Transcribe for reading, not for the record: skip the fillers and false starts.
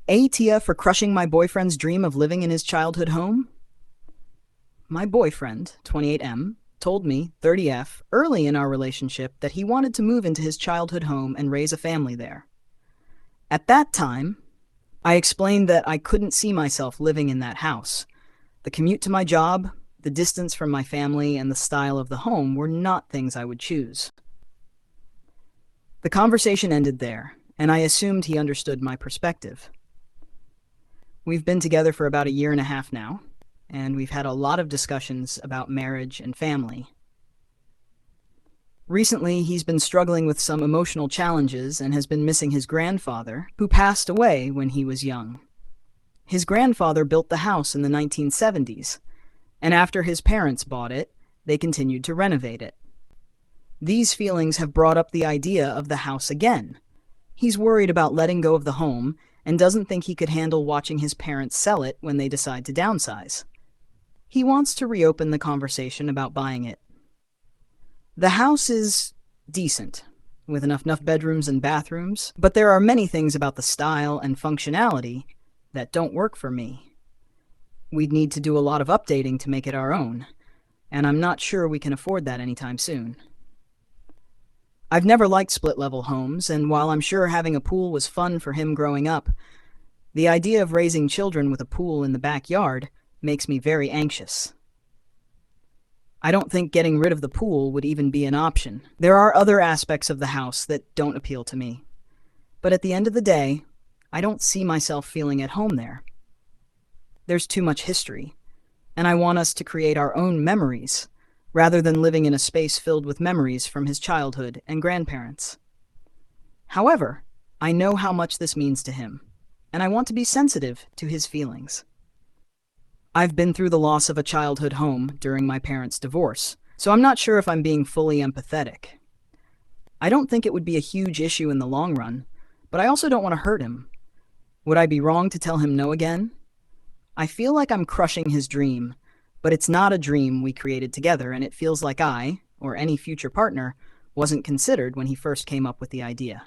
AITA for crushing my boyfriend's dream of living in his childhood home? My boyfriend, 28M, told me, 30F, early in our relationship that he wanted to move into his childhood home and raise a family there. At that time, I explained that I couldn't see myself living in that house. The commute to my job, the distance from my family, and the style of the home were not things I would choose. The conversation ended there, and I assumed he understood my perspective. We've been together for about a year and a half now, and we've had a lot of discussions about marriage and family. Recently, he's been struggling with some emotional challenges and has been missing his grandfather, who passed away when he was young. His grandfather built the house in the 1970s, and after his parents bought it, they continued to renovate it. These feelings have brought up the idea of the house again. He's worried about letting go of the home and doesn't think he could handle watching his parents sell it when they decide to downsize. He wants to reopen the conversation about buying it. The house is decent, with enough bedrooms and bathrooms, but there are many things about the style and functionality that don't work for me. We'd need to do a lot of updating to make it our own, and I'm not sure we can afford that anytime soon. I've never liked split-level homes, and while I'm sure having a pool was fun for him growing up, the idea of raising children with a pool in the backyard makes me very anxious. I don't think getting rid of the pool would even be an option. There are other aspects of the house that don't appeal to me. But at the end of the day, I don't see myself feeling at home there. There's too much history, and I want us to create our own memories, rather than living in a space filled with memories from his childhood and grandparents. However, I know how much this means to him, and I want to be sensitive to his feelings. I've been through the loss of a childhood home during my parents' divorce, so I'm not sure if I'm being fully empathetic. I don't think it would be a huge issue in the long run, but I also don't want to hurt him. Would I be wrong to tell him no again? I feel like I'm crushing his dream, but it's not a dream we created together, and it feels like I, or any future partner, wasn't considered when he first came up with the idea.